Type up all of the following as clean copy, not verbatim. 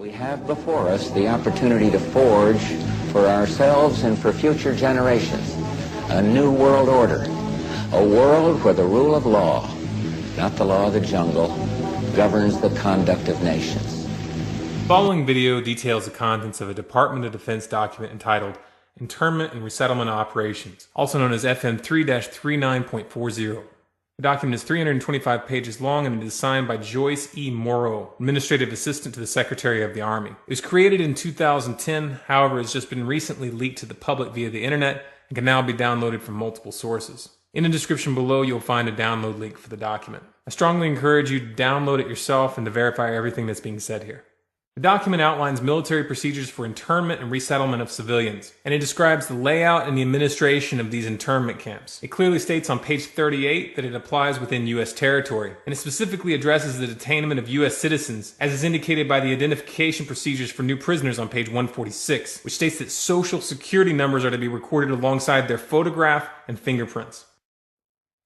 We have before us the opportunity to forge for ourselves and for future generations a new world order, a world where the rule of law, not the law of the jungle, governs the conduct of nations. The following video details the contents of a Department of Defense document entitled Internment and Resettlement Operations, also known as FM 3-39.40. The document is 325 pages long and it is signed by Joyce E. Morrow, Administrative Assistant to the Secretary of the Army. It was created in 2010, however, it has just been recently leaked to the public via the internet and can now be downloaded from multiple sources. In the description below, you'll find a download link for the document. I strongly encourage you to download it yourself and to verify everything that's being said here. The document outlines military procedures for internment and resettlement of civilians, and it describes the layout and the administration of these internment camps. It clearly states on page 38 that it applies within U.S. territory, and it specifically addresses the detainment of U.S. citizens, as is indicated by the identification procedures for new prisoners on page 146, which states that social security numbers are to be recorded alongside their photograph and fingerprints.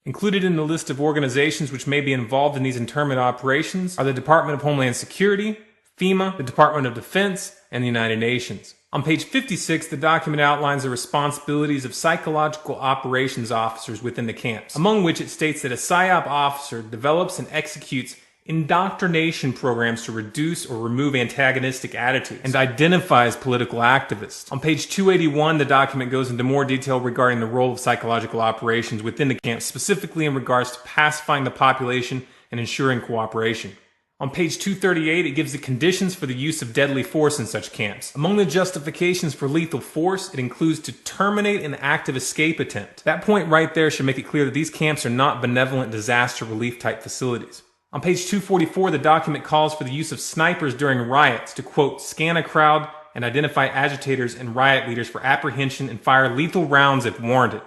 Included in the list of organizations which may be involved in these internment operations are the Department of Homeland Security, FEMA, the Department of Defense, and the United Nations. On page 56, the document outlines the responsibilities of psychological operations officers within the camps, among which it states that a PSYOP officer develops and executes indoctrination programs to reduce or remove antagonistic attitudes and identifies political activists. On page 281, the document goes into more detail regarding the role of psychological operations within the camps, specifically in regards to pacifying the population and ensuring cooperation. On page 238, it gives the conditions for the use of deadly force in such camps. Among the justifications for lethal force, it includes to terminate an active escape attempt. That point right there should make it clear that these camps are not benevolent disaster relief type facilities. On page 244, the document calls for the use of snipers during riots to, quote, scan a crowd and identify agitators and riot leaders for apprehension and fire lethal rounds if warranted.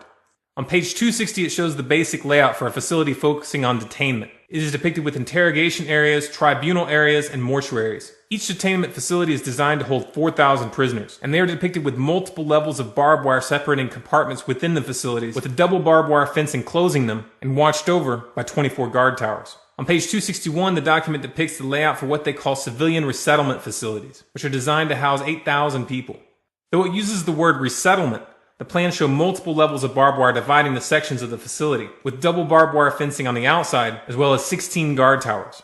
On page 260, it shows the basic layout for a facility focusing on detainment. It is depicted with interrogation areas, tribunal areas, and mortuaries. Each detainment facility is designed to hold 4,000 prisoners, and they are depicted with multiple levels of barbed wire separating compartments within the facilities, with a double barbed wire fence enclosing them, and watched over by 24 guard towers. On page 261, the document depicts the layout for what they call civilian resettlement facilities, which are designed to house 8,000 people. Though it uses the word resettlement, the plans show multiple levels of barbed wire dividing the sections of the facility, with double barbed wire fencing on the outside, as well as 16 guard towers.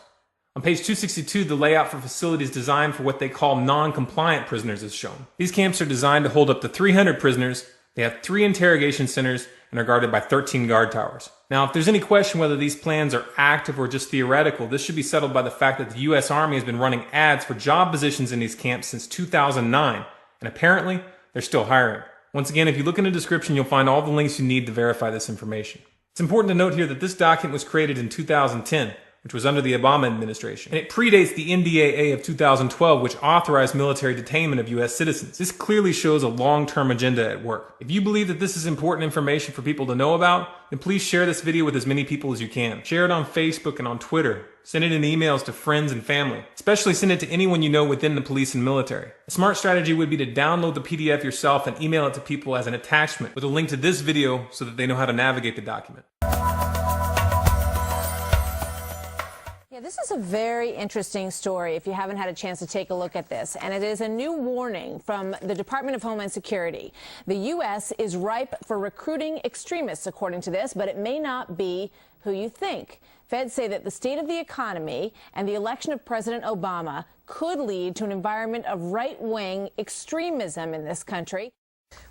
On page 262, the layout for facilities designed for what they call non-compliant prisoners is shown. These camps are designed to hold up to 300 prisoners, they have 3 interrogation centers, and are guarded by 13 guard towers. Now, if there's any question whether these plans are active or just theoretical, this should be settled by the fact that the U.S. Army has been running ads for job positions in these camps since 2009, and apparently, they're still hiring. Once again, if you look in the description, you'll find all the links you need to verify this information. It's important to note here that this document was created in 2010, which was under the Obama administration, and it predates the NDAA of 2012, which authorized military detainment of U.S. citizens. This clearly shows a long-term agenda at work. If you believe that this is important information for people to know about, then please share this video with as many people as you can. Share it on Facebook and on Twitter. Send it in emails to friends and family. Especially send it to anyone you know within the police and military. A smart strategy would be to download the PDF yourself and email it to people as an attachment with a link to this video so that they know how to navigate the document. Yeah, this is a very interesting story if you haven't had a chance to take a look at this. And it is a new warning from the Department of Homeland Security. The U.S. is ripe for recruiting extremists, according to this, but it may not be who you think. Feds say that the state of the economy and the election of President Obama could lead to an environment of right-wing extremism in this country.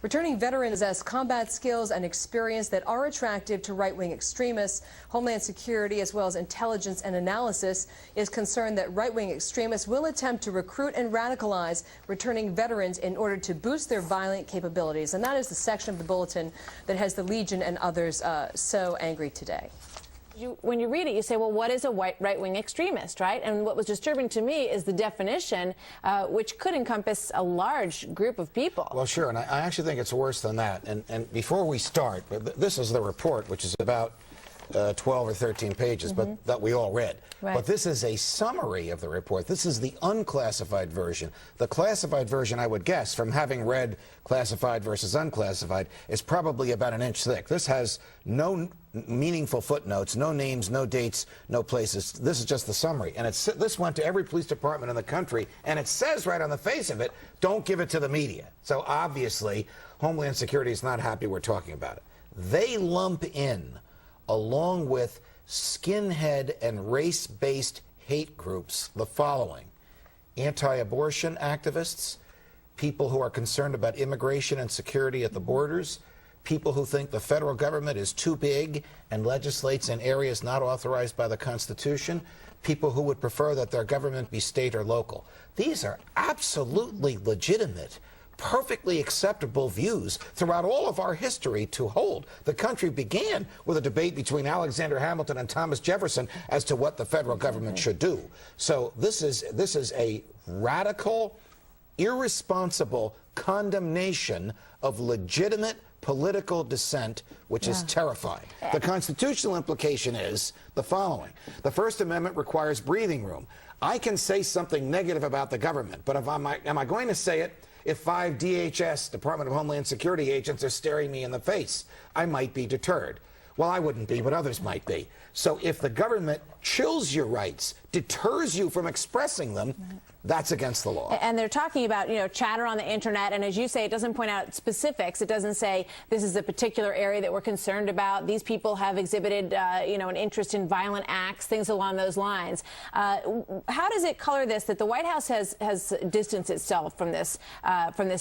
Returning veterans possess combat skills and experience that are attractive to right-wing extremists. Homeland Security, as well as intelligence and analysis, is concerned that right-wing extremists will attempt to recruit and radicalize returning veterans in order to boost their violent capabilities. And that is the section of the bulletin that has the Legion and others so angry today. When you read it, you say, well, what is a right-wing extremist, right? And what was disturbing to me is the definition, which could encompass a large group of people. Well, sure, and I actually think it's worse than that. And before we start, this is the report, which is about 12 or 13 pages, but that we all read. Right. But this is a summary of the report. This is the unclassified version. The classified version, I would guess, from having read classified versus unclassified, is probably about an inch thick. This has no meaningful footnotes, no names, no dates, no places. This is just the summary. And this went to every police department in the country, and it says right on the face of it, don't give it to the media. So obviously, Homeland Security is not happy we're talking about it. They lump in, along with skinhead and race-based hate groups, the following: anti-abortion activists, people who are concerned about immigration and security at the borders, people who think the federal government is too big and legislates in areas not authorized by the Constitution, people who would prefer that their government be state or local. These are absolutely legitimate, perfectly acceptable views throughout all of our history to hold. The country began with a debate between Alexander Hamilton and Thomas Jefferson as to what the federal government should do. So this is a radical, irresponsible condemnation of legitimate political dissent, which is terrifying. The constitutional implication is the following. The First Amendment requires breathing room. I can say something negative about the government, but if am I going to say it if 5 DHS, Department of Homeland Security agents, are staring me in the face? I might be deterred. Well, I wouldn't be, but others might be. So if the government chills your rights, deters you from expressing them, that's against the law. And they're talking about, chatter on the internet, and as you say, it doesn't point out specifics. It doesn't say this is a particular area that we're concerned about. These people have exhibited, an interest in violent acts, things along those lines. How does it color this, that the White House has distanced itself from this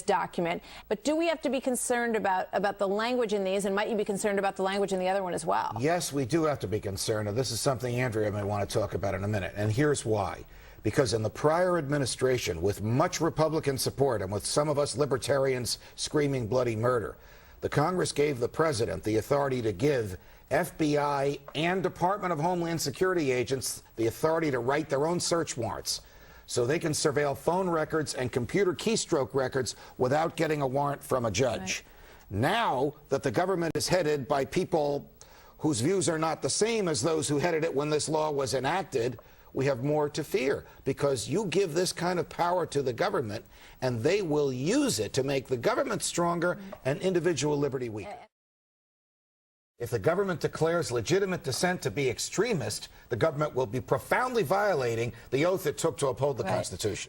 document? But do we have to be concerned about the language in these, and might you be concerned about the language in the other one as well? Yes, we do have to be concerned, and this is something Andrea may want to talk about in a minute, and here's why. Because in the prior administration, with much Republican support and with some of us libertarians screaming bloody murder, the Congress gave the president the authority to give FBI and Department of Homeland Security agents the authority to write their own search warrants so they can surveil phone records and computer keystroke records without getting a warrant from a judge. Right. Now that the government is headed by people whose views are not the same as those who headed it when this law was enacted, we have more to fear, because you give this kind of power to the government and they will use it to make the government stronger and individual liberty weaker. If the government declares legitimate dissent to be extremist, the government will be profoundly violating the oath it took to uphold the Constitution.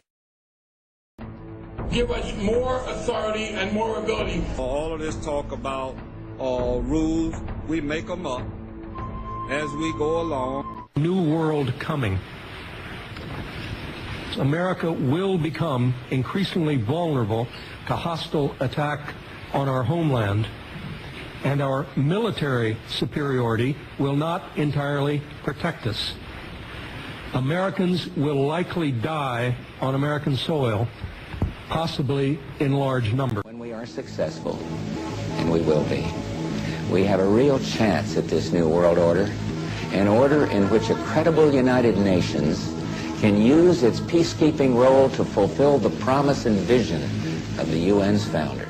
Give us more authority and more ability. All of this talk about rules, we make them up as we go along. New world coming. America will become increasingly vulnerable to hostile attack on our homeland, and our military superiority will not entirely protect us. Americans will likely die on American soil, possibly in large numbers. When we are successful, and we will be, we have a real chance at this new world order, an order in which a credible United Nations can use its peacekeeping role to fulfill the promise and vision of the UN's founder.